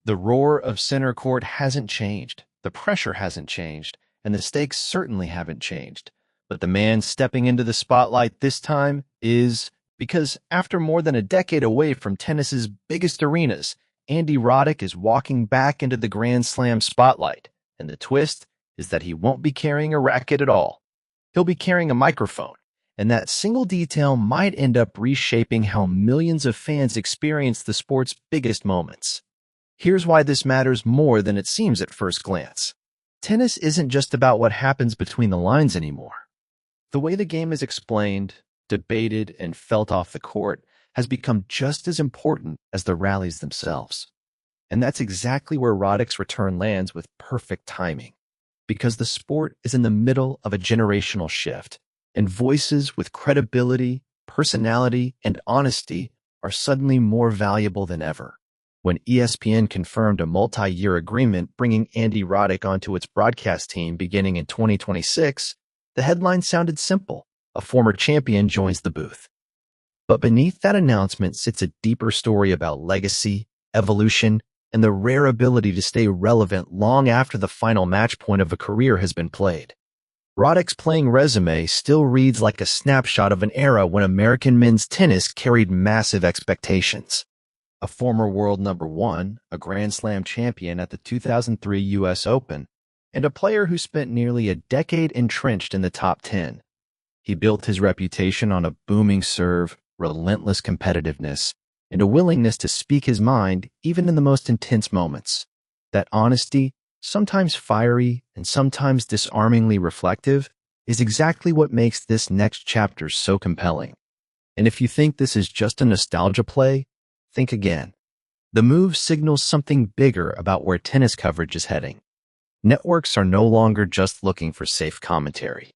The roar of center court hasn't changed, the pressure hasn't changed, and the stakes certainly haven't changed. But the man stepping into the spotlight this time is because after more than a decade away from tennis's biggest arenas, Andy Roddick is walking back into the Grand Slam spotlight. And the twist is that he won't be carrying a racket at all. He'll be carrying a microphone. And that single detail might end up reshaping how millions of fans experience the sport's biggest moments. Here's why this matters more than it seems at first glance. Tennis isn't just about what happens between the lines anymore. The way the game is explained, debated, and felt off the court has become just as important as the rallies themselves. And that's exactly where Roddick's return lands with perfect timing. Because the sport is in the middle of a generational shift, and voices with credibility, personality, and honesty are suddenly more valuable than ever. When ESPN confirmed a multi-year agreement bringing Andy Roddick onto its broadcast team beginning in 2026, the headline sounded simple: a former champion joins the booth. But beneath that announcement sits a deeper story about legacy, evolution, and the rare ability to stay relevant long after the final match point of a career has been played. Roddick's playing resume still reads like a snapshot of an era when American men's tennis carried massive expectations. A former world number one, a Grand Slam champion at the 2003 U.S. Open, and a player who spent nearly a decade entrenched in the top 10. He built his reputation on a booming serve, relentless competitiveness, and a willingness to speak his mind even in the most intense moments. That honesty, sometimes fiery and sometimes disarmingly reflective, is exactly what makes this next chapter so compelling. And if you think this is just a nostalgia play, think again. The move signals something bigger about where tennis coverage is heading. Networks are no longer just looking for safe commentary.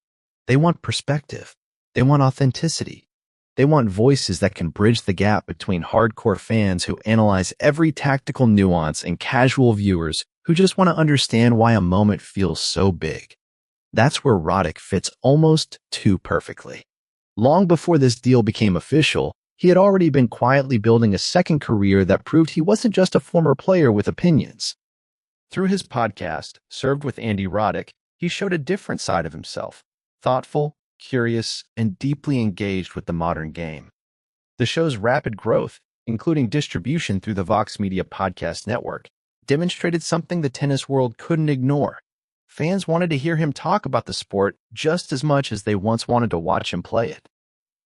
They want perspective. They want authenticity. They want voices that can bridge the gap between hardcore fans who analyze every tactical nuance and casual viewers who just want to understand why a moment feels so big. That's where Roddick fits almost too perfectly. Long before this deal became official, he had already been quietly building a second career that proved he wasn't just a former player with opinions. Through his podcast, Served with Andy Roddick, he showed a different side of himself, thoughtful, curious, and deeply engaged with the modern game. The show's rapid growth, including distribution through the Vox Media Podcast Network, demonstrated something the tennis world couldn't ignore. Fans wanted to hear him talk about the sport just as much as they once wanted to watch him play it.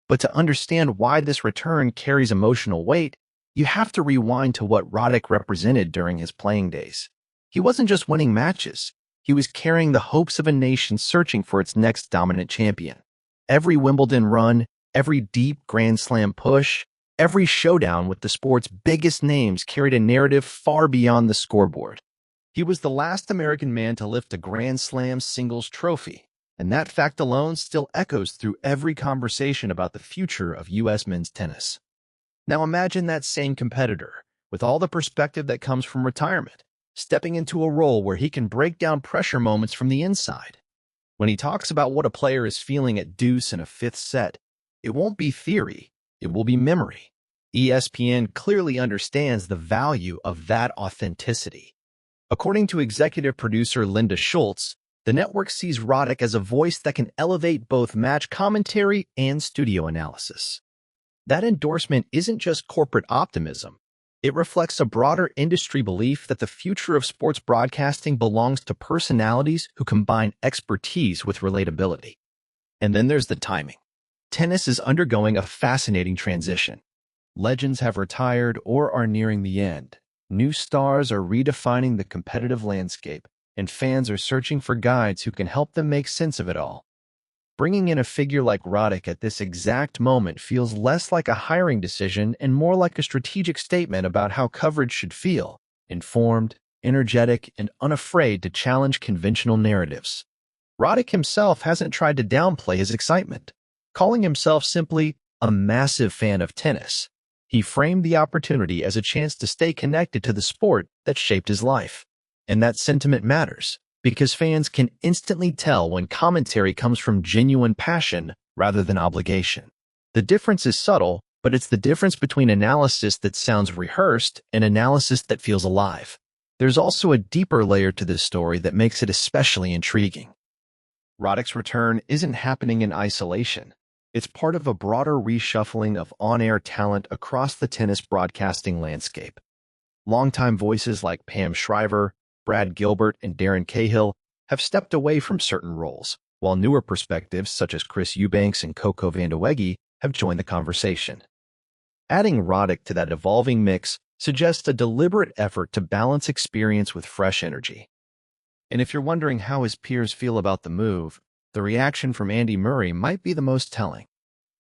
But to understand why this return carries emotional weight, you have to rewind to what Roddick represented during his playing days. He wasn't just winning matches. He was carrying the hopes of a nation searching for its next dominant champion. Every Wimbledon run, every deep Grand Slam push, every showdown with the sport's biggest names carried a narrative far beyond the scoreboard. He was the last American man to lift a Grand Slam singles trophy, and that fact alone still echoes through every conversation about the future of U.S. men's tennis. Now imagine that same competitor, with all the perspective that comes from retirement, stepping into a role where he can break down pressure moments from the inside. When he talks about what a player is feeling at deuce in a fifth set, it won't be theory, it will be memory. ESPN clearly understands the value of that authenticity. According to executive producer Linda Schultz, the network sees Roddick as a voice that can elevate both match commentary and studio analysis. That endorsement isn't just corporate optimism. It reflects a broader industry belief that the future of sports broadcasting belongs to personalities who combine expertise with relatability. And then there's the timing. Tennis is undergoing a fascinating transition. Legends have retired or are nearing the end. New stars are redefining the competitive landscape, and fans are searching for guides who can help them make sense of it all. Bringing in a figure like Roddick at this exact moment feels less like a hiring decision and more like a strategic statement about how coverage should feel: informed, energetic, and unafraid to challenge conventional narratives. Roddick himself hasn't tried to downplay his excitement, calling himself simply a massive fan of tennis. He framed the opportunity as a chance to stay connected to the sport that shaped his life. And that sentiment matters, because fans can instantly tell when commentary comes from genuine passion rather than obligation. The difference is subtle, but it's the difference between analysis that sounds rehearsed and analysis that feels alive. There's also a deeper layer to this story that makes it especially intriguing. Roddick's return isn't happening in isolation. It's part of a broader reshuffling of on-air talent across the tennis broadcasting landscape. Longtime voices like Pam Shriver, Brad Gilbert, and Darren Cahill have stepped away from certain roles, while newer perspectives such as Chris Eubanks and Coco Vandeweghe have joined the conversation. Adding Roddick to that evolving mix suggests a deliberate effort to balance experience with fresh energy. And if you're wondering how his peers feel about the move, the reaction from Andy Murray might be the most telling.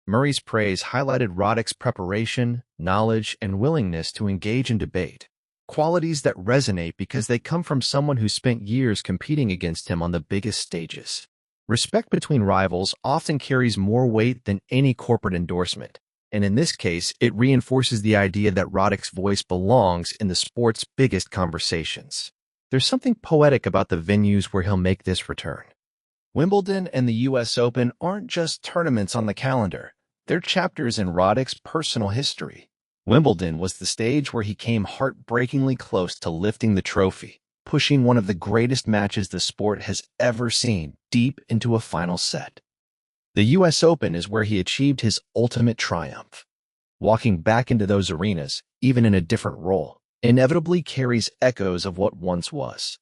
Murray's praise highlighted Roddick's preparation, knowledge, and willingness to engage in debate, qualities that resonate because they come from someone who spent years competing against him on the biggest stages. Respect between rivals often carries more weight than any corporate endorsement, and in this case, it reinforces the idea that Roddick's voice belongs in the sport's biggest conversations. There's something poetic about the venues where he'll make this return. Wimbledon and the U.S. Open aren't just tournaments on the calendar. They're chapters in Roddick's personal history. Wimbledon was the stage where he came heartbreakingly close to lifting the trophy, pushing one of the greatest matches the sport has ever seen deep into a final set. The U.S. Open is where he achieved his ultimate triumph. Walking back into those arenas, even in a different role, inevitably carries echoes of what once was.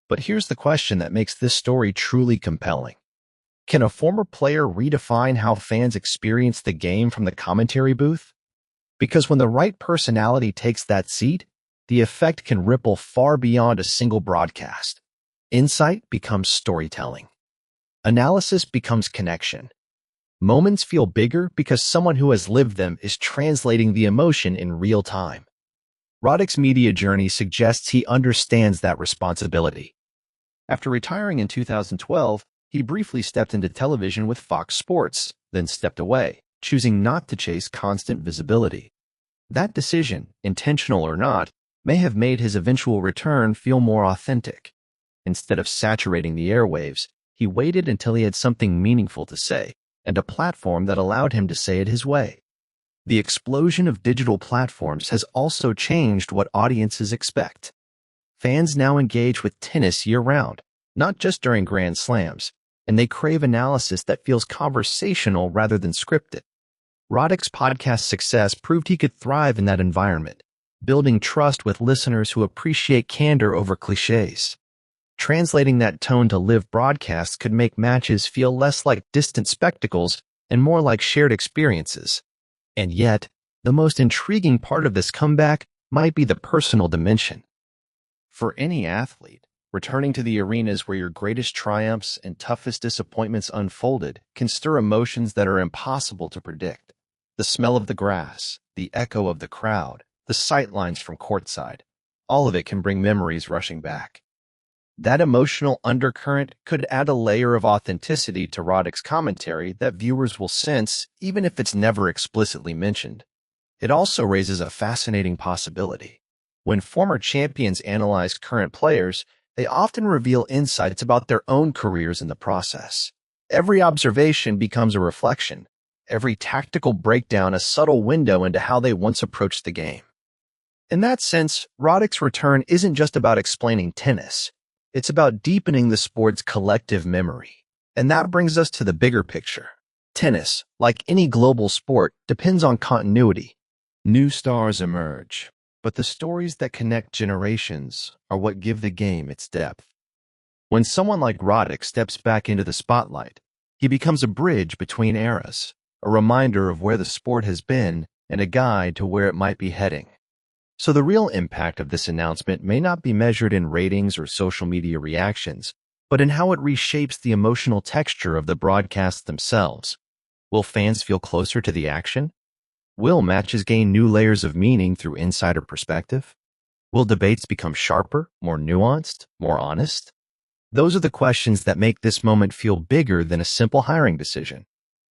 But here's the question that makes this story truly compelling. Can a former player redefine how fans experience the game from the commentary booth? Because when the right personality takes that seat, the effect can ripple far beyond a single broadcast. Insight becomes storytelling. Analysis becomes connection. Moments feel bigger because someone who has lived them is translating the emotion in real time. Roddick's media journey suggests he understands that responsibility. After retiring in 2012, he briefly stepped into television with Fox Sports, then stepped away, choosing not to chase constant visibility. That decision, intentional or not, may have made his eventual return feel more authentic. Instead of saturating the airwaves, he waited until he had something meaningful to say, and a platform that allowed him to say it his way. The explosion of digital platforms has also changed what audiences expect. Fans now engage with tennis year-round, not just during Grand Slams, and they crave analysis that feels conversational rather than scripted. Roddick's podcast success proved he could thrive in that environment, building trust with listeners who appreciate candor over cliches. Translating that tone to live broadcasts could make matches feel less like distant spectacles and more like shared experiences. And yet, the most intriguing part of this comeback might be the personal dimension. For any athlete, returning to the arenas where your greatest triumphs and toughest disappointments unfolded can stir emotions that are impossible to predict. The smell of the grass, the echo of the crowd, the sightlines from courtside, all of it can bring memories rushing back. That emotional undercurrent could add a layer of authenticity to Roddick's commentary that viewers will sense even if it's never explicitly mentioned. It also raises a fascinating possibility. When former champions analyze current players, they often reveal insights about their own careers in the process. Every observation becomes a reflection, every tactical breakdown a subtle window into how they once approached the game. In that sense, Roddick's return isn't just about explaining tennis. It's about deepening the sport's collective memory. And that brings us to the bigger picture. Tennis, like any global sport, depends on continuity. New stars emerge, but the stories that connect generations are what give the game its depth. When someone like Roddick steps back into the spotlight, he becomes a bridge between eras, a reminder of where the sport has been and a guide to where it might be heading. So the real impact of this announcement may not be measured in ratings or social media reactions, but in how it reshapes the emotional texture of the broadcasts themselves. Will fans feel closer to the action? Will matches gain new layers of meaning through insider perspective? Will debates become sharper, more nuanced, more honest? Those are the questions that make this moment feel bigger than a simple hiring decision.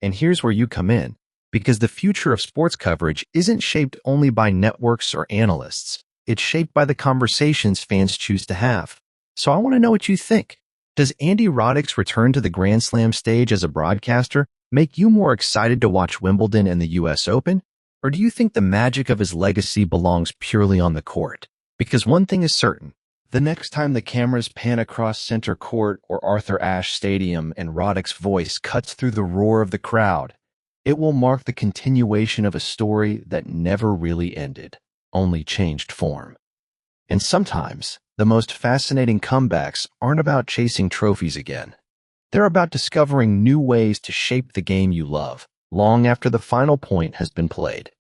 And here's where you come in. Because the future of sports coverage isn't shaped only by networks or analysts. It's shaped by the conversations fans choose to have. So I want to know what you think. Does Andy Roddick's return to the Grand Slam stage as a broadcaster make you more excited to watch Wimbledon and the U.S. Open? Or do you think the magic of his legacy belongs purely on the court? Because one thing is certain, the next time the cameras pan across center court or Arthur Ashe Stadium and Roddick's voice cuts through the roar of the crowd, it will mark the continuation of a story that never really ended, only changed form. And sometimes, the most fascinating comebacks aren't about chasing trophies again. They're about discovering new ways to shape the game you love, long after the final point has been played.